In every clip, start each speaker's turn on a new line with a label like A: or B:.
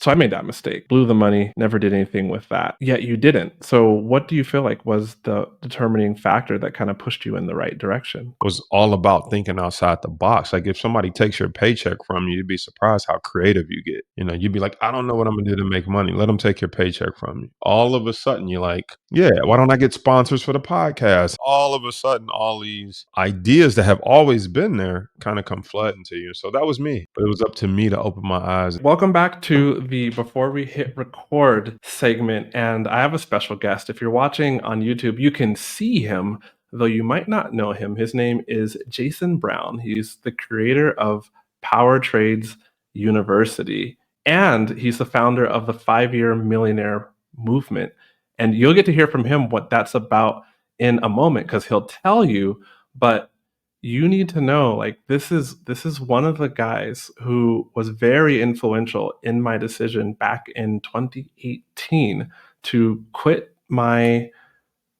A: So I made that mistake, blew the money, never did anything with that. Yet you didn't. So what do you feel like was the determining factor that kind of pushed you in the right direction?
B: Was all about thinking outside the box. Like if somebody takes your paycheck from you, you'd be surprised how creative you get. You'd be like, I don't know what I'm gonna do to make money. Let them take your paycheck from you. All of a sudden, you're like, yeah, why don't I get sponsors for the podcast? All of a sudden, all these ideas that have always been there kind of come flooding to you. So that was me. But it was up to me to open my eyes.
A: Welcome back to the Before We Hit Record segment. And I have a special guest. If you're watching on YouTube, you can see him, though you might not know him. His name is Jason Brown. He's the creator of Power Trades University, and he's the founder of the Five-Year Millionaire Movement. And you'll get to hear from him what that's about in a moment because he'll tell you. But you need to know, like, this is one of the guys who was very influential in my decision back in 2018 to quit my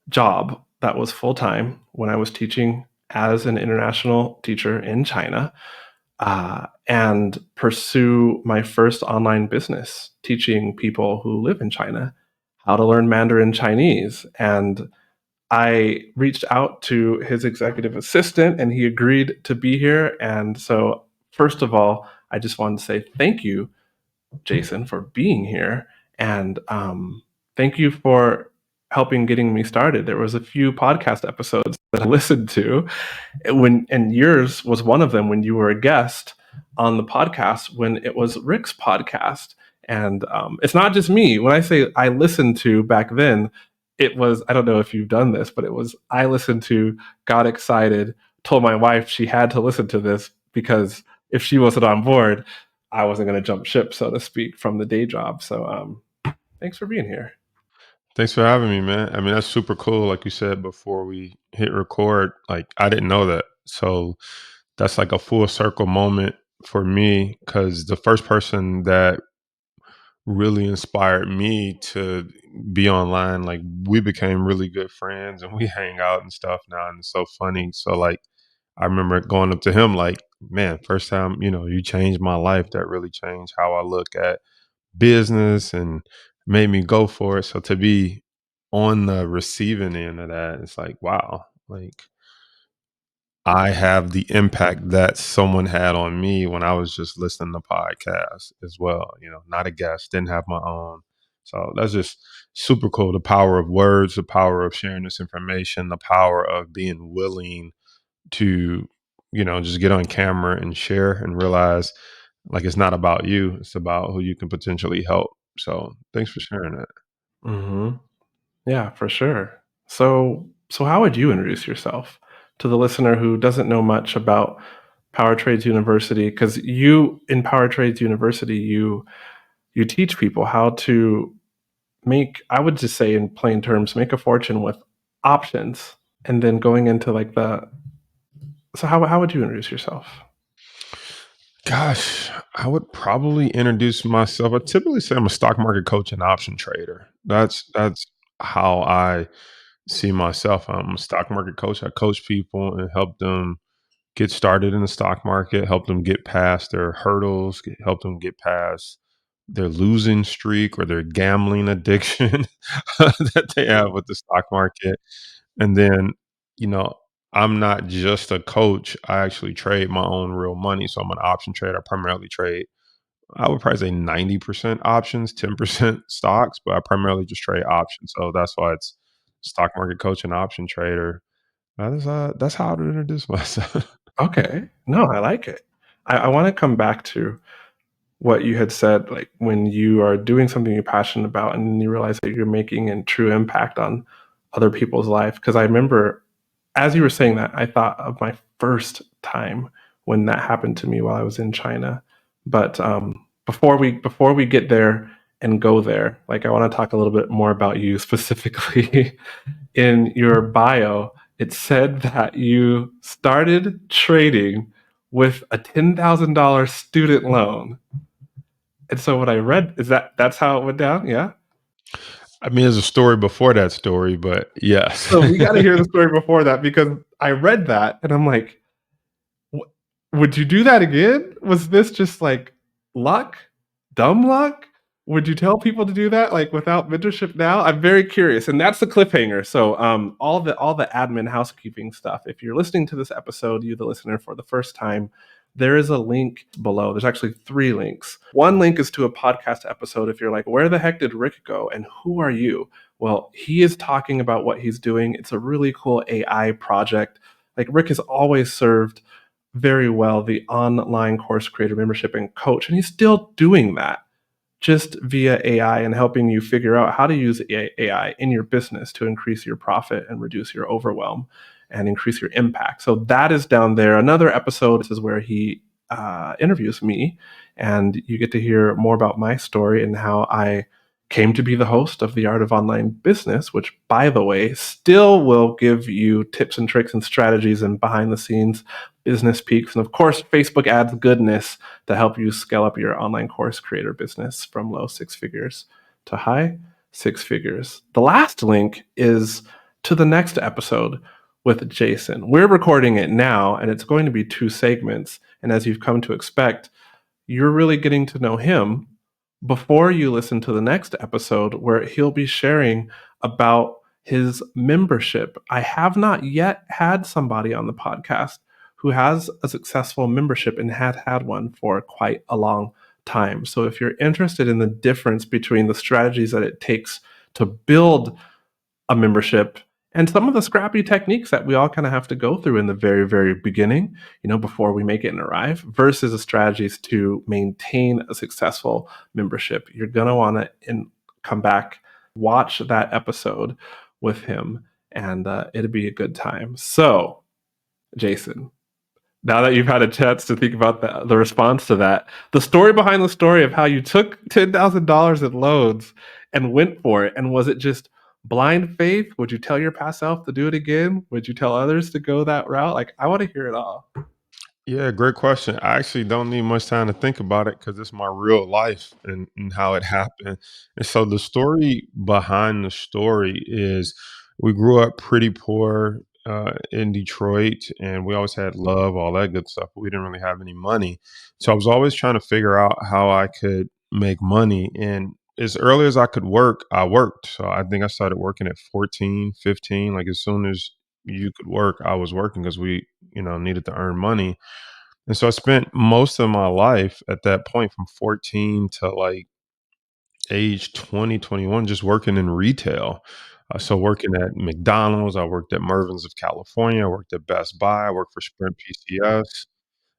A: job that was full-time when I was teaching as an international teacher in China, and pursue my first online business teaching people who live in China how to learn Mandarin Chinese. And I reached out to his executive assistant and he agreed to be here. And so, first of all, I just wanted to say thank you, Jason, for being here. And thank you for helping getting me started. There was a few podcast episodes that I listened to and yours was one of them when you were a guest on the podcast when it was Rick's podcast. And it's not just me. When I say I listened to back then, it was, I don't know if you've done this, but it was, I listened to, got excited, told my wife she had to listen to this because if she wasn't on board, I wasn't going to jump ship, so to speak, from the day job. So thanks for being here.
B: Thanks for having me, man. I mean, that's super cool. Like you said before we hit record, like I didn't know that. So that's like a full circle moment for me because the first person that really inspired me to be online, like we became really good friends and we hang out and stuff now. And it's so funny. So, like, I remember going up to him, like, man, first time, you changed my life. That really changed how I look at business and made me go for it. So to be on the receiving end of that, it's like, wow, like I have the impact that someone had on me when I was just listening to podcasts as well, not a guest, didn't have my own. So that's just super cool. The power of words, the power of sharing this information, the power of being willing to, just get on camera and share and realize like it's not about you, it's about who you can potentially help. So thanks for sharing that.
A: Hmm. Yeah, for sure. So how would you introduce yourself to the listener who doesn't know much about Power Trades University? Because you, in Power Trades University, you teach people how to make, I would just say in plain terms, make a fortune with options, and then going into like the. So how would you introduce yourself?
B: Gosh, I would probably introduce myself. I typically say I'm a stock market coach and option trader. That's how I see myself. I'm a stock market coach. I coach people and help them get started in the stock market, help them get past their hurdles, help them get past their losing streak or their gambling addiction that they have with the stock market. And then, you know, I'm not just a coach. I actually trade my own real money. So I'm an option trader. I primarily trade, I would probably say 90% options, 10% stocks, but I primarily just trade options. So that's why it's stock market coach and option trader. That's how I would introduce myself.
A: Okay, no, I like it. I want to come back to what you had said, like when you are doing something you're passionate about and then you realize that you're making a true impact on other people's life. Because I remember as you were saying that, I thought of my first time when that happened to me while I was in China. But before we get there and go there, like I want to talk a little bit more about you specifically. In your bio, it said that you started trading with a $10,000 student loan. And so what I read is that's how it went down. Yeah.
B: I mean, there's a story before that story, but yes.
A: So we got to hear the story before that because I read that and I'm like, would you do that again? Was this just like luck, dumb luck? Would you tell people to do that, like, without mentorship now? I'm very curious, and that's the cliffhanger. So, all the admin housekeeping stuff. If you're listening to this episode, you the listener for the first time, there is a link below. There's actually 3 links. One link is to a podcast episode if you're like, "Where the heck did Rick go, and who are you?" Well, he is talking about what he's doing. It's a really cool AI project. Like, Rick has always served very well the online course creator membership and coach, and he's still doing that just via AI and helping you figure out how to use AI in your business to increase your profit and reduce your overwhelm and increase your impact. So that is down there. Another episode is where he interviews me, and you get to hear more about my story and how I came to be the host of The Art of Online Business, which, by the way, still will give you tips and tricks and strategies and behind the scenes business peaks. And of course, Facebook ads goodness to help you scale up your online course creator business from low 6 figures to high 6 figures. The last link is to the next episode with Jason. We're recording it now, and it's going to be 2 segments. And as you've come to expect, you're really getting to know him before you listen to the next episode where he'll be sharing about his membership. I have not yet had somebody on the podcast who has a successful membership and had one for quite a long time. So if you're interested in the difference between the strategies that it takes to build a membership and some of the scrappy techniques that we all kind of have to go through in the very, very beginning, before we make it and arrive, versus the strategies to maintain a successful membership. You're going to want to come back, watch that episode with him, and it'll be a good time. So, Jason, now that you've had a chance to think about the response to that, the story behind the story of how you took $10,000 in loans and went for it, and was it just blind faith? Would you tell your past self to do it again? Would you tell others to go that route? Like, I want to hear it all.
B: Yeah, great question. I actually don't need much time to think about it because it's my real life and how it happened. And so the story behind the story is we grew up pretty poor in Detroit, and we always had love, all that good stuff, but we didn't really have any money. So I was always trying to figure out how I could make money. And as early as I could work, I worked. So I think I started working at 14, 15. Like as soon as you could work, I was working because we, needed to earn money. And so I spent most of my life at that point from 14 to like age 20, 21, just working in retail. So working at McDonald's, I worked at Mervyn's of California, I worked at Best Buy, I worked for Sprint PCS.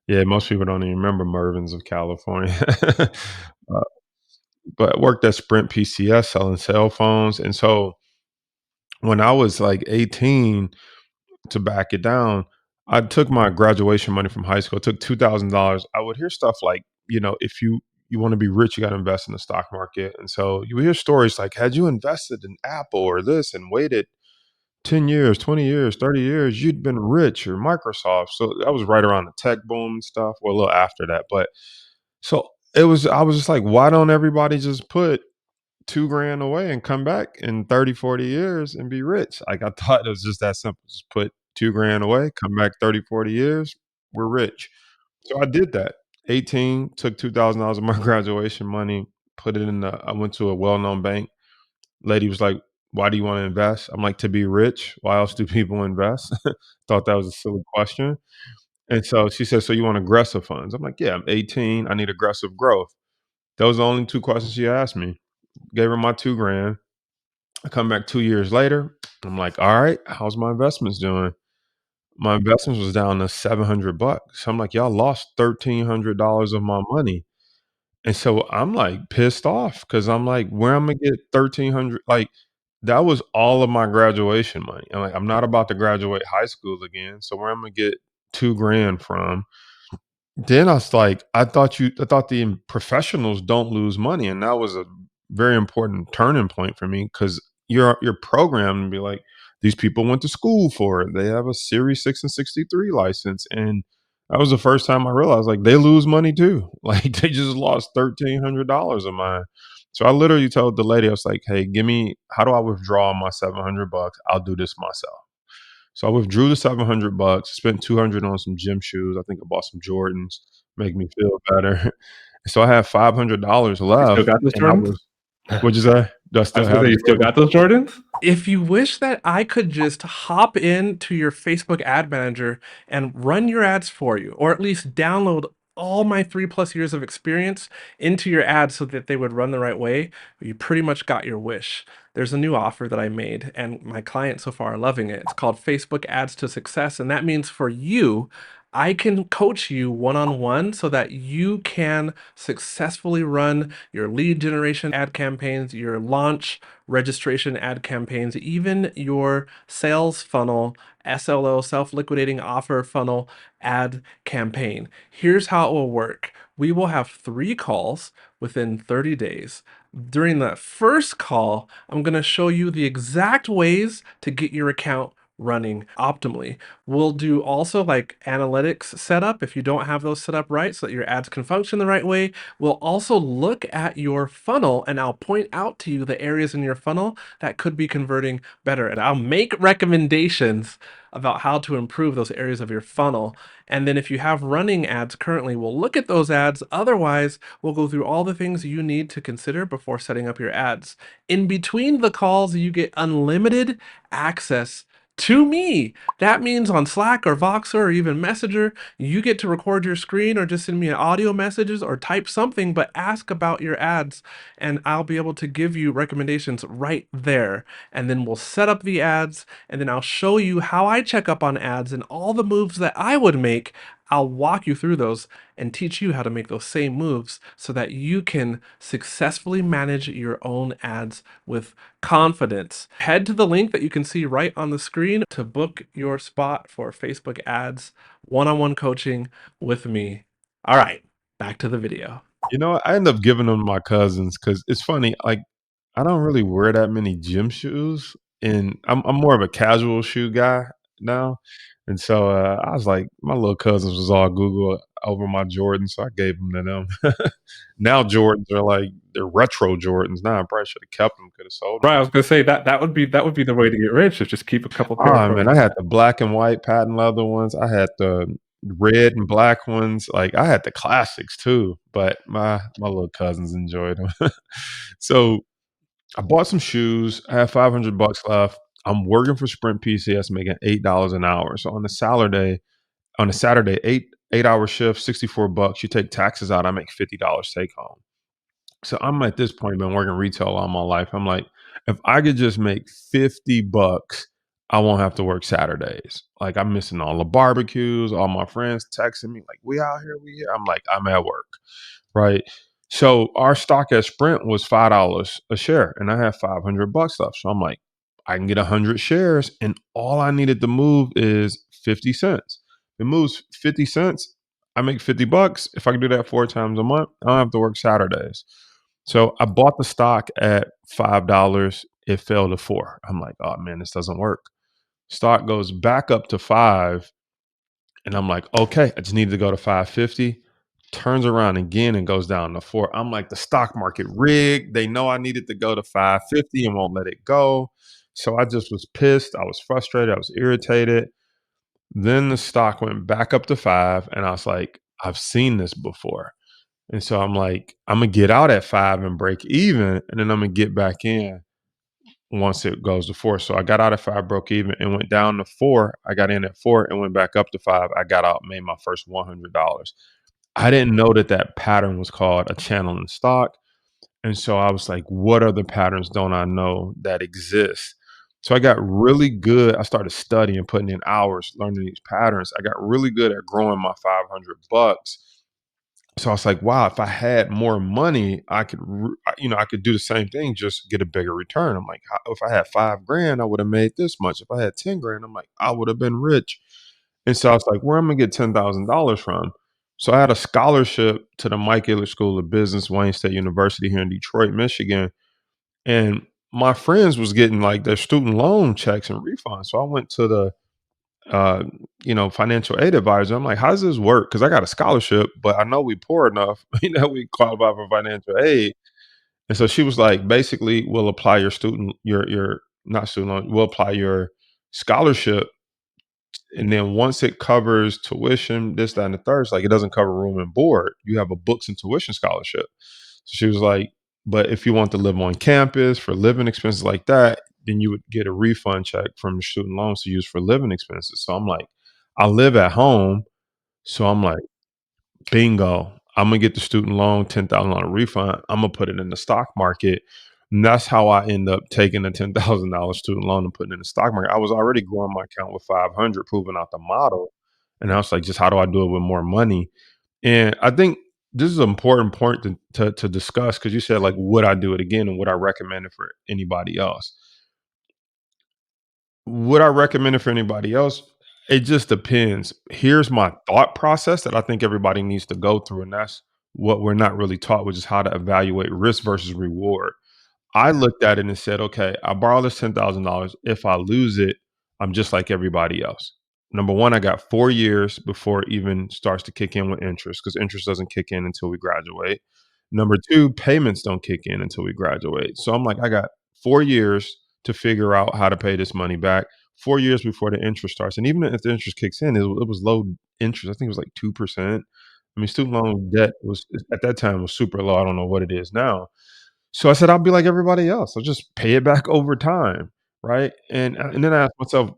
B: Yeah, most people don't even remember Mervyn's of California. uh, but I worked at Sprint PCS selling cell phones. And so when I was like 18, to back it down, I took my graduation money from high school. I took $2,000. I would hear stuff like, if you want to be rich, you got to invest in the stock market. And so you would hear stories like, had you invested in Apple or this and waited 10 years, 20 years, 30 years, you'd been rich, or Microsoft. So that was right around the tech boom and stuff, or a little after that. But so I was just like, why don't everybody just put 2 grand away and come back in 30, 40 years and be rich? Like I thought it was just that simple. Just put 2 grand away, come back 30, 40 years, we're rich. So I did that. 18, took $2,000 of my graduation money, put it in I went to a well-known bank. Lady was like, why do you want to invest? I'm like, to be rich. Why else do people invest? Thought that was a silly question. And so she said, so you want aggressive funds? I'm like, yeah, I'm 18. I need aggressive growth. Those are the only 2 questions she asked me. Gave her my 2 grand. I come back 2 years later. I'm like, all right, how's my investments doing? My investments was down to $700. So I'm like, y'all lost $1,300 of my money. And so I'm like pissed off because I'm like, where am I gonna get 1,300? Like that was all of my graduation money. I'm like, I'm not about to graduate high school again. So where am I gonna get 2 grand from? Then I was like, I thought the professionals don't lose money, and that was a very important turning point for me because you're programmed to be like, these people went to school for it. They have a Series 6 and 63 license, and that was the first time I realized like they lose money too. Like they just lost $1,300 of mine. So I literally told the lady, I was like, hey, give me how do I withdraw my $700? I'll do this myself. So I withdrew the $700, spent 200 on some gym shoes. I think I bought some Jordans, make me feel better. So I had $500
A: You still
B: left,
A: got those
B: and I
A: Jordans?
B: was what'd you say? Do I
A: I
B: still
A: was gonna
B: have
A: say,
B: the
A: you still
B: Jordans?
A: got those Jordans? If you wish that I could just hop into your Facebook ad manager and run your ads for you, or at least download all my 3+ years of experience into your ads so that they would run the right way, you pretty much got your wish. There's a new offer that I made, and my clients so far are loving it. It's called Facebook Ads to Success, and that means for you, I can coach you one-on-one so that you can successfully run your lead generation ad campaigns, your launch registration ad campaigns, even your sales funnel, SLO, self-liquidating offer funnel ad campaign. Here's how it will work. We will have 3 calls within 30 days. During the first call, I'm going to show you the exact ways to get your account running optimally. We'll do also like analytics setup if you don't have those set up right so that your ads can function the right way. We'll also look at your funnel and I'll point out to you the areas in your funnel that could be converting better. And I'll make recommendations about how to improve those areas of your funnel. And then if you have running ads currently, we'll look at those ads. Otherwise, we'll go through all the things you need to consider before setting up your ads. In between the calls, you get unlimited access to me. That means on Slack or Voxer or even Messenger, you get to record your screen or just send me audio messages or type something, but ask about your ads and I'll be able to give you recommendations right there. And then we'll set up the ads and then I'll show you how I check up on ads and all the moves that I would make. I'll walk you through those and teach you how to make those same moves so that you can successfully manage your own ads with confidence. Head to the link that you can see right on the screen to book your spot for Facebook ads one-on-one coaching with me. All right, back to the video.
B: You know what? I end up giving them to my cousins because it's funny. Like, I don't really wear that many gym shoes, and I'm more of a casual shoe guy now. And so I was like, my little cousins was all Google over my Jordans, so I gave them to them. Now Jordans are like they're retro Jordans. Now I probably should have kept them. Could have sold them.
A: Right, I was gonna say that would be the way to get rich is just keep a couple pair
B: Oh
A: for
B: man, I had the black and white patent leather ones. I had the red and black ones. Like I had the classics too, but my little cousins enjoyed them. So I bought some shoes. I have $500 left. I'm working for Sprint PCS, making $8 an hour. So on a Saturday, eight hour shift, $64. You take taxes out, I make $50 take home. So I'm at this point been working retail all my life. I'm like, if I could just make $50, I won't have to work Saturdays. Like I'm missing all the barbecues, all my friends texting me, like, we out here, we here. I'm like, I'm at work. Right. So our stock at Sprint was $5 a share, and I have $500 left. So I'm like, I can get 100 shares, and all I needed to move is 50 cents. If it moves 50 cents, I make $50. If I can do that 4 times a month, I don't have to work Saturdays. So I bought the stock at $5. It fell to 4. I'm like, oh man, this doesn't work. Stock goes back up to 5, and I'm like, okay, I just needed to go to 550. Turns around again and goes down to 4. I'm like, the stock market rigged. They know I needed to go to 550 and won't let it go. So I just was pissed. I was frustrated. I was irritated. Then the stock went back up to 5. And I was like, I've seen this before. And so I'm like, I'm going to get out at 5 and break even. And then I'm going to get back in once it goes to 4. So I got out at 5, broke even, and went down to 4. I got in at 4 and went back up to 5. I got out, made my first $100. I didn't know that that pattern was called a channel in stock. And so I was like, what other patterns don't I know that exist? So I got really good. I started studying, putting in hours, learning these patterns. I got really good at growing my $500. So I was like, wow, if I had more money, I could do the same thing, just get a bigger return. I'm like, if I had 5 grand, I would have made this much. If I had 10 grand, I'm like, I would have been rich. And so I was like, where am I gonna get $10,000 from? So I had a scholarship to the Mike Ehler School of Business, Wayne State University here in Detroit, Michigan. And my friends was getting like their student loan checks and refunds. So I went to the uh, financial aid advisor. I'm like, how does this work? Because I got a scholarship, but I know we poor enough, we qualify for financial aid. And so she was like, basically, we'll apply your student, your not student loan, we'll apply your scholarship And then once it covers tuition, this, that, and the third, it's like it doesn't cover room and board. You have a books and tuition scholarship. So she was like, but if you want to live on campus for living expenses like that, then you would get a refund check from your student loans to use for living expenses. So I'm like, I live at home. So I'm like, bingo. I'm gonna get the student loan $10,000 refund. I'm gonna put it in the stock market. And that's how I end up taking the $10,000 student loan and putting it in the stock market. I was already growing my account with 500, proving out the model. And I was like, just how do I do it with more money? And I think this is an important point to discuss because you said like, would I do it again and would I recommend it for anybody else? Would I recommend it for anybody else? It just depends. Here's my thought process that I think everybody needs to go through, and that's what we're not really taught, which is how to evaluate risk versus reward. I looked at it and said, okay, I borrow this $10,000. If I lose it, I'm just like everybody else. Number one, I got 4 years before it even starts to kick in with interest because interest doesn't kick in until we graduate. Number two, payments don't kick in until we graduate. So I'm like, I got 4 years to figure out how to pay this money back. 4 years before the interest starts. And even if the interest kicks in, it was low interest. I think it was like 2%. I mean, student loan debt was at that time was super low. I don't know what it is now, so I said, I'll be like everybody else. I'll just pay it back over time, right? And then I asked myself,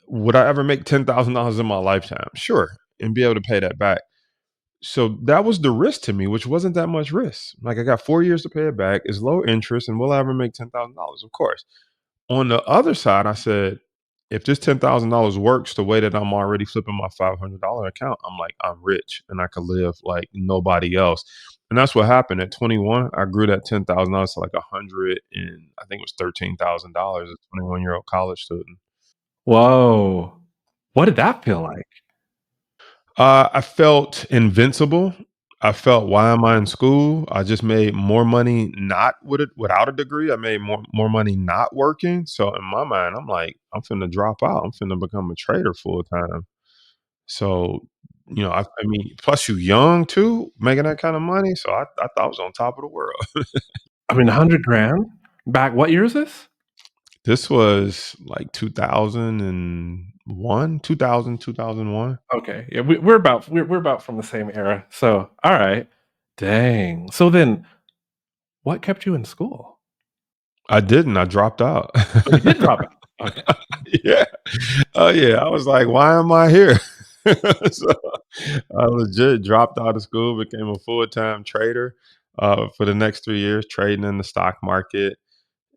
B: would I ever make $10,000 in my lifetime? Sure, and be able to pay that back. So that was the risk to me, which wasn't that much risk. Like I got 4 years to pay it back. It's low interest, and will I ever make $10,000? Of course. On the other side, I said, if this $10,000 works the way that I'm already flipping my $500 account, I'm like, I'm rich and I could live like nobody else. And that's what happened at 21. I grew that $10,000 to like 100 and I think it was $13,000 as a 21-year-old college student.
A: Whoa. What did that feel like?
B: I felt invincible. I felt, why am I in school? I just made more money not with it without a degree. I made more money not working. So in my mind, I'm like, I'm finna drop out. I'm finna become a trader full time. So, I mean, plus you young too, making that kind of money. So I thought I was on top of the world.
A: I mean, 100 grand? Back what year is this?
B: This was like 2001, 2000, 2001.
A: Okay. Yeah, we're about from the same era. So, all right. Dang. So then what kept you in school?
B: I didn't. I dropped out.
A: Oh, you did drop out. Okay.
B: Yeah. Oh, yeah. I was like, "Why am I here?" So, I legit dropped out of school, became a full-time trader, for the next 3 years, trading in the stock market,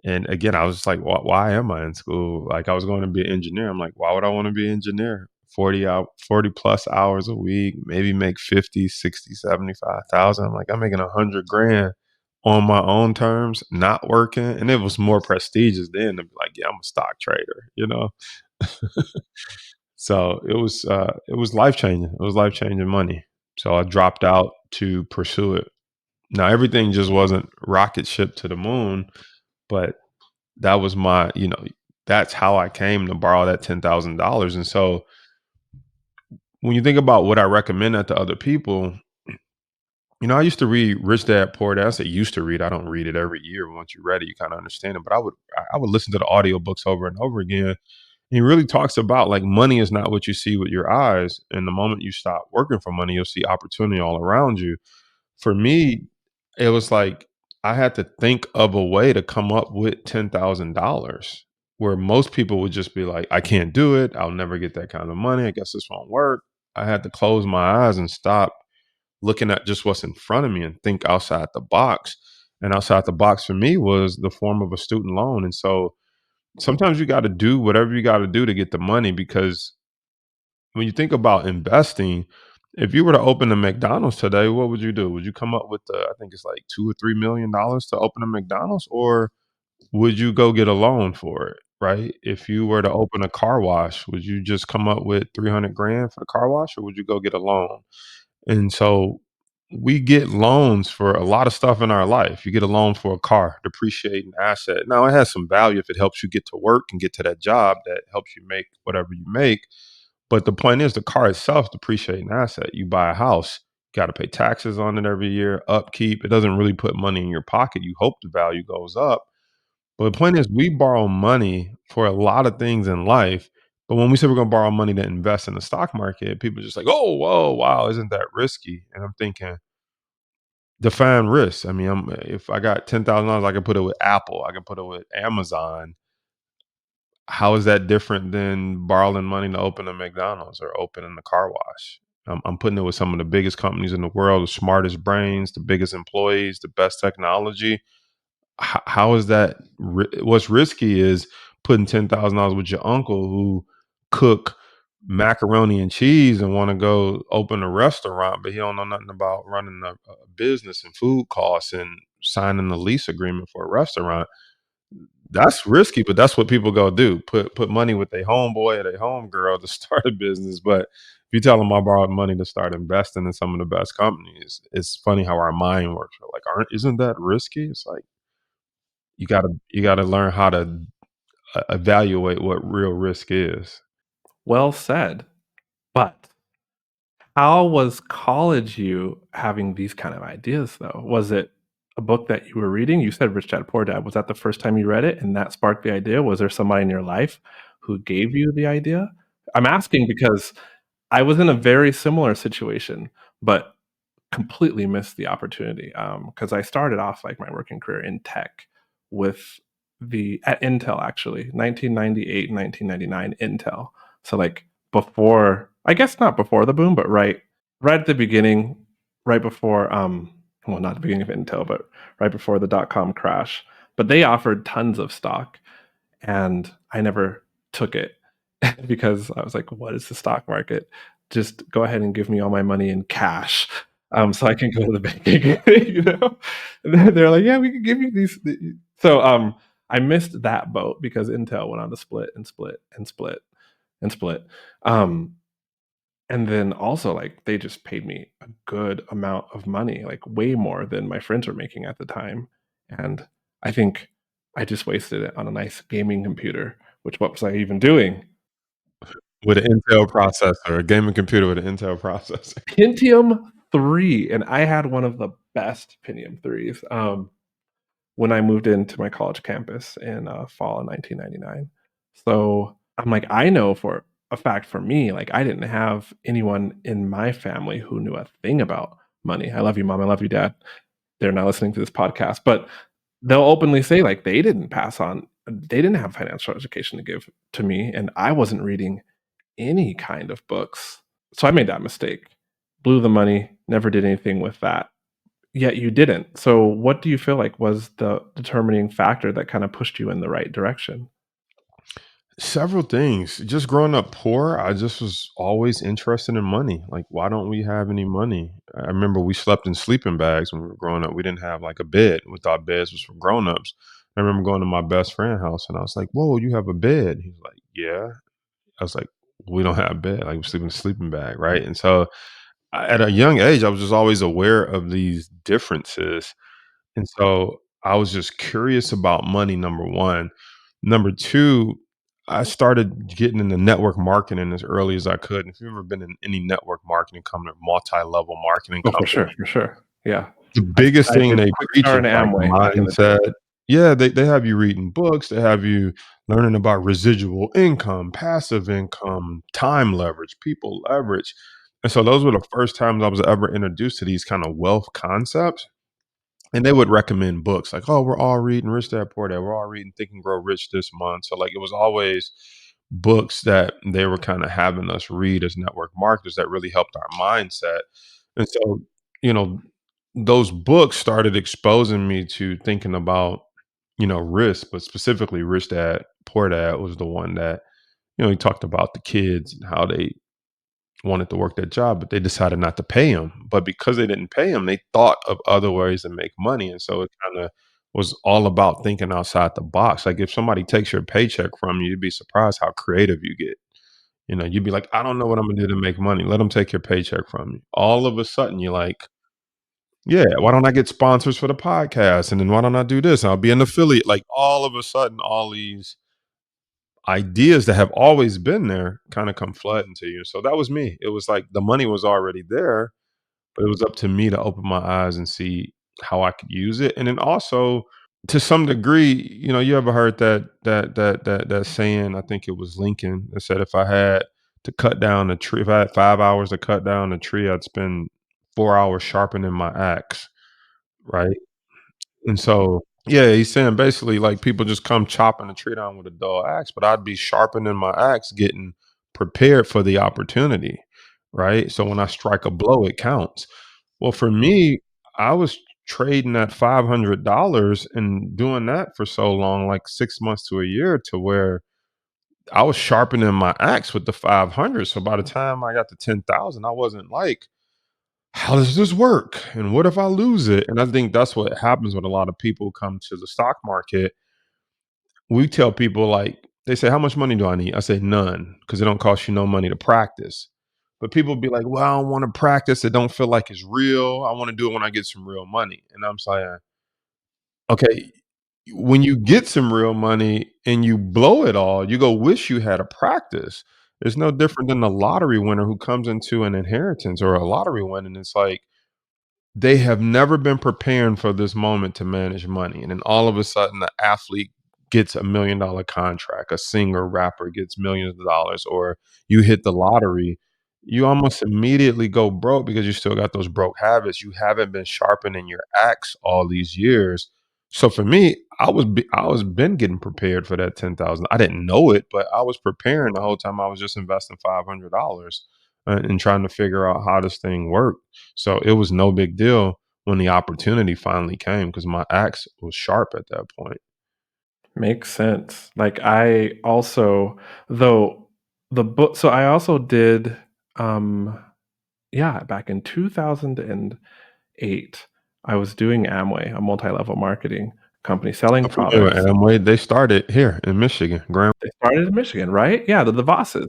B: and again, I was just like, why am I in school?" Like, I was going to be an engineer. I'm like, "Why would I wanna be an engineer?" 40 plus hours a week, maybe make 50, 60, 75,000. I'm like, "I'm making 100 grand on my own terms, not working," and it was more prestigious then to be like, "Yeah, I'm a stock trader," you know? So it was life changing. It was life changing money. So I dropped out to pursue it. Now everything just wasn't rocket ship to the moon, but that was that's how I came to borrow that $10,000. And so when you think about what I recommend that to other people, I used to read Rich Dad Poor Dad. I say used to read. I don't read it every year. Once you read it, you kind of understand it. But I would listen to the audiobooks over and over again. He really talks about like money is not what you see with your eyes. And the moment you stop working for money, you'll see opportunity all around you. For me, it was like I had to think of a way to come up with $10,000 where most people would just be like, I can't do it. I'll never get that kind of money. I guess this won't work. I had to close my eyes and stop looking at just what's in front of me and think outside the box. And outside the box for me was the form of a student loan. And so sometimes you got to do whatever you got to do to get the money because when you think about investing, if you were to open a McDonald's today, what would you do? Would you come up with I think it's like $2 or $3 million to open a McDonald's, or would you go get a loan for it? Right? If you were to open a car wash, would you just come up with 300 grand for the car wash, or would you go get a loan? And so we get loans for a lot of stuff in our life. You get a loan for a car, depreciating asset. Now it has some value if it helps you get to work and get to that job that helps you make whatever you make. But the point is the car itself depreciating asset. You buy a house, you got to pay taxes on it every year, upkeep. It doesn't really put money in your pocket. You hope the value goes up. But the point is we borrow money for a lot of things in life But when we say we're gonna borrow money to invest in the stock market, people are just like, "Oh, whoa, wow, isn't that risky?" And I'm thinking, define risk. I mean, if I got $10,000, I can put it with Apple, I can put it with Amazon. How is that different than borrowing money to open a McDonald's or opening a car wash? I'm putting it with some of the biggest companies in the world, the smartest brains, the biggest employees, the best technology. How is that? What's risky is putting $10,000 with your uncle who cook macaroni and cheese and want to go open a restaurant, but he don't know nothing about running a business and food costs and signing a lease agreement for a restaurant. That's risky, but that's what people go do. Put money with a homeboy or their homegirl to start a business. But if you tell them I borrowed money to start investing in some of the best companies, it's funny how our mind works. We're like, aren't isn't that risky? It's like you gotta learn how to evaluate what real risk is.
A: Well said. But how was college you having these kind of ideas, though? Was it a book that you were reading? You said Rich Dad Poor Dad. Was that the first time you read it and that sparked the idea? Was there somebody in your life who gave you the idea? I'm asking because I was in a very similar situation, but completely missed the opportunity, because I started off, like, my working career in tech with the at Intel, actually, 1998, 1999 Intel. So, like, before I guess not before the boom, but right at the beginning, right before, well, not the beginning of Intel, but right before the dot-com crash. But they offered tons of stock, and I never took it because I was like, "What is the stock market? Just go ahead and give me all my money in cash, so I can go to the bank," you know? And then they're like, "Yeah, we can give you these." So I missed that boat because Intel went on to split and split and split and split. Um, and then also, like, they just paid me a good amount of money, like, way more than my friends were making at the time, and I think I just wasted it on a nice gaming computer, which what was I even doing?
B: With an Intel processor, a gaming computer with an Intel processor.
A: Pentium 3, and I had one of the best Pentium 3s, when I moved into my college campus in, fall of 1999. So, I'm like, I know for a fact for me, like, I didn't have anyone in my family who knew a thing about money. I love you, mom, I love you, dad. They're not listening to this podcast, but they'll openly say, like, they didn't have financial education to give to me, and I wasn't reading any kind of books. So I made that mistake. Blew the money, never did anything with that. Yet you didn't. So what do you feel like was the determining factor that kind of pushed you in the right direction?
B: Several things. Just growing up poor, I just was always interested in money. Like, why don't we have any money? I remember we slept in sleeping bags when we were growing up. We didn't have like a bed. We thought beds was for grown-ups. I remember going to my best friend's house and I was like, "Whoa, you have a bed?" He was like, "Yeah." I was like, "We don't have a bed. Like, we sleep in a sleeping bag, right?" And so at a young age, I was just always aware of these differences. And so I was just curious about money, number one. Number two, I started getting into network marketing as early as I could. And if you've ever been in any network marketing company, multi-level marketing
A: Oh,
B: company,
A: for sure. Yeah.
B: the biggest
A: I
B: thing
A: did
B: they preach
A: Quickstar
B: is
A: and
B: like
A: Amway back in the day.
B: mindset. Yeah, they have you reading books, they have you learning about residual income, passive income, time leverage, people leverage. And so those were the first times I was ever introduced to these kind of wealth concepts. And they would recommend books like, "Oh, we're all reading Rich Dad Poor Dad. We're all reading Think and Grow Rich this month." So like it was always books that they were kind of having us read as network marketers that really helped our mindset. And so, you know, those books started exposing me to thinking about, risk, but specifically Rich Dad Poor Dad was the one that, he talked about the kids and how they wanted to work that job, but they decided not to pay him. But because they didn't pay him, they thought of other ways to make money. And so it kind of was all about thinking outside the box. Like if somebody takes your paycheck from you, you'd be surprised how creative you get. You'd be like, I don't know what I'm gonna do to make money. Let them take your paycheck from you. All of a sudden, you're like, yeah, why don't I get sponsors for the podcast? And then why don't I do this? I'll be an affiliate. Like all of a sudden, all these ideas that have always been there kind of come flooding to you. So that was me. It was like the money was already there, but it was up to me to open my eyes and see how I could use it. And then also To some degree, you ever heard that saying, I think it was Lincoln, that said, "If I had to cut down a tree if I had 5 hours to cut down a tree, I'd spend 4 hours sharpening my axe," right? And so yeah, he's saying basically, like, people just come chopping the tree down with a dull axe, but I'd be sharpening my axe, getting prepared for the opportunity, right? So when I strike a blow, it counts. Well, for me, I was trading that $500 and doing that for so long, like 6 months to a year, to where I was sharpening my axe with the 500. So by the time I got to 10,000, I wasn't like, how does this work? And what if I lose it? And I think that's what happens when a lot of people come to the stock market. We tell people, like, they say, "How much money do I need?" I say, "None," because it don't cost you no money to practice. But people be like, "Well, I don't want to practice. It don't feel like it's real. I want to do it when I get some real money." And I'm saying, okay, when you get some real money and you blow it all, you go wish you had a practice. It's no different than the lottery winner who comes into an inheritance or a lottery win, and it's like, they have never been preparing for this moment to manage money, and then all of a sudden, the athlete gets $1 million contract, a singer, rapper gets millions of dollars, or you hit the lottery, you almost immediately go broke because you still got those broke habits. You haven't been sharpening your axe all these years. So for me, I was been getting prepared for that 10,000. I didn't know it, but I was preparing the whole time. I was just investing $500 and trying to figure out how this thing worked. So it was no big deal when the opportunity finally came because my axe was sharp at that point.
A: Makes sense. Like, I also though the book so I also did, um yeah, back in 2008, I was doing Amway, a multi-level marketing company selling
B: I'm familiar with
A: products.
B: Amway. They started here in Michigan. Grand
A: They started in Michigan, right? Yeah, the Vosses.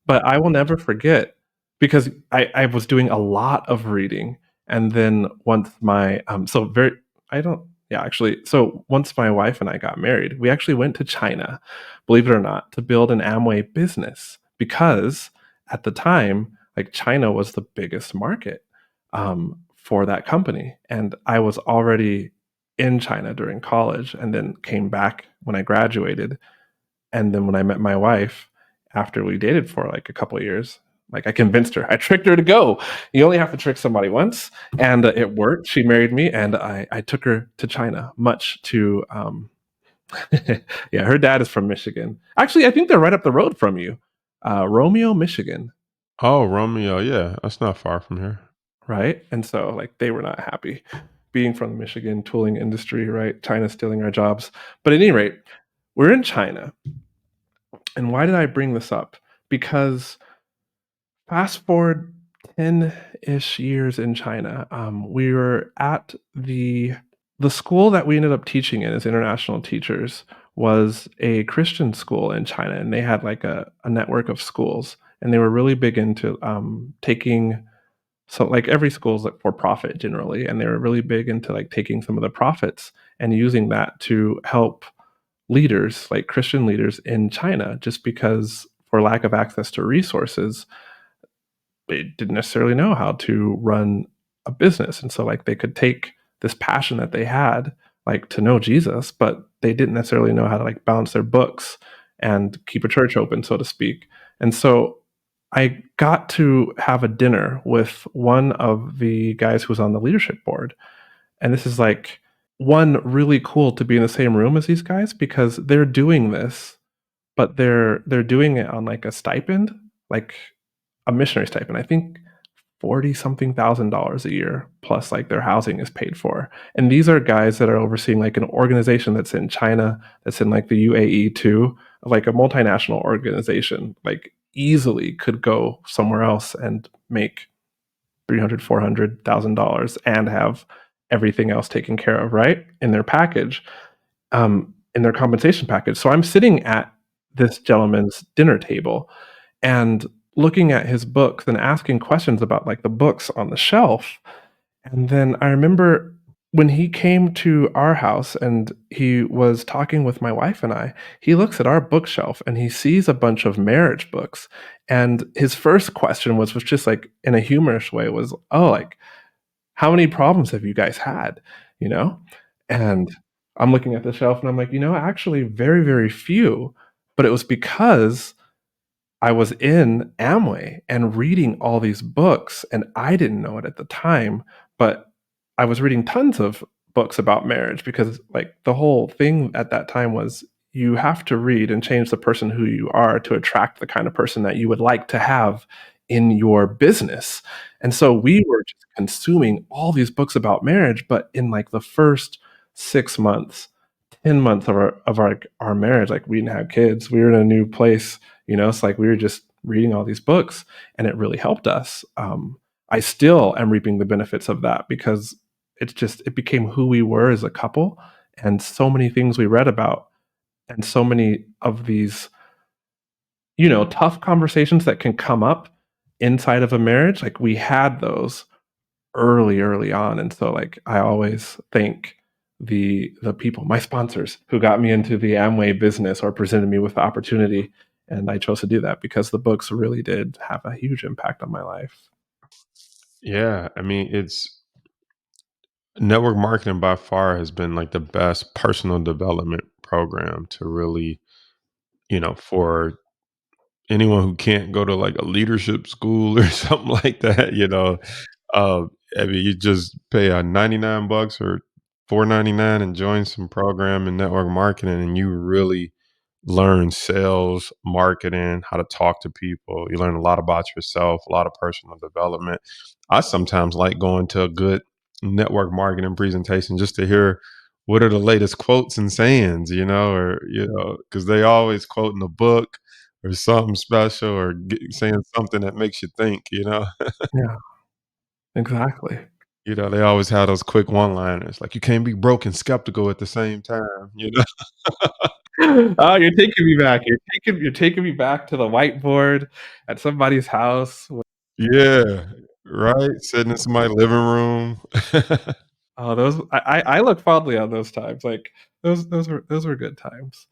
A: But I will never forget because I was doing a lot of reading, and then once my, so very I don't yeah, actually, so once my wife and I got married, we actually went to China, believe it or not, to build an Amway business because at the time, like, China was the biggest market, for that company, and I was already in China during college and then came back when I graduated, and then when I met my wife, after we dated for like a couple of years, like, I convinced her. I tricked her to go. You only have to trick somebody once, and it worked. She married me, and I took her to China, much to yeah. Her dad is from Michigan. Actually, I think they're right up the road from you, Romeo, Michigan,
B: Oh, Romeo, yeah, that's not far from here.
A: right? And so, like, they were not happy being from the Michigan tooling industry, right? China stealing our jobs. But at any rate, we're in China, and why did I bring this up? Because fast forward 10-ish years in China, we were at the school that we ended up teaching in as international teachers was a Christian school in China, and they had, like, a network of schools, and they were really big into, taking so, like, every school is, like, for profit generally, and they were really big into, like, taking some of the profits and using that to help leaders, like Christian leaders in China, just because for lack of access to resources, they didn't necessarily know how to run a business. And so, like, they could take this passion that they had, like, to know Jesus, but they didn't necessarily know how to, like, balance their books and keep a church open, so to speak. And so I got to have a dinner with one of the guys who was on the leadership board. And this is like one really cool to be in the same room as these guys because they're doing this, but they're doing it on, like, a stipend, like a missionary stipend. I think 40 something thousand dollars a year plus, like, their housing is paid for. And these are guys that are overseeing, like, an organization that's in China, that's in, like, the UAE too, like a multinational organization, like, easily could go somewhere else and make 300, $400,000 and have everything else taken care of, right? In their package, in their compensation package. So I'm sitting at this gentleman's dinner table and looking at his books and asking questions about, like, the books on the shelf. And then I remember when he came to our house and he was talking with my wife and I, he looks at our bookshelf and he sees a bunch of marriage books. And his first question was just like in a humorous way was, "Oh, like, how many problems have you guys had?" You know? And I'm looking at the shelf and I'm like, actually, very, very few. But it was because I was in Amway and reading all these books, and I didn't know it at the time, but I was reading tons of books about marriage because, like, the whole thing at that time was you have to read and change the person who you are to attract the kind of person that you would like to have in your business. And so we were just consuming all these books about marriage, but in like the first 6 months, 10 months of our marriage, like we didn't have kids, we were in a new place, it's like we were just reading all these books, and it really helped us. I still am reaping the benefits of that because it became who we were as a couple, and so many things we read about, and so many of these, tough conversations that can come up inside of a marriage. Like we had those early on, and so like I always thank the people, my sponsors, who got me into the Amway business or presented me with the opportunity, and I chose to do that because the books really did have a huge impact on my life.
B: Yeah, I mean, it's network marketing by far has been like the best personal development program to really, for anyone who can't go to like a leadership school or something like that, uh, I mean, you just pay a 99 bucks or 4.99 and join some program in network marketing, and you really learn sales, marketing, how to talk to people. You learn a lot about yourself, a lot of personal development. I sometimes like going to a good network marketing presentation just to hear what are the latest quotes and sayings, or because they always quoting a book or something special or saying something that makes you think.
A: Yeah, exactly.
B: They always have those quick one-liners, like, "You can't be broke and skeptical at the same time."
A: Oh, you're taking me back. You're taking me back to the whiteboard at somebody's house.
B: Yeah, right? Sitting in somebody's living room.
A: Oh, those I look fondly on those times. Like those were good times.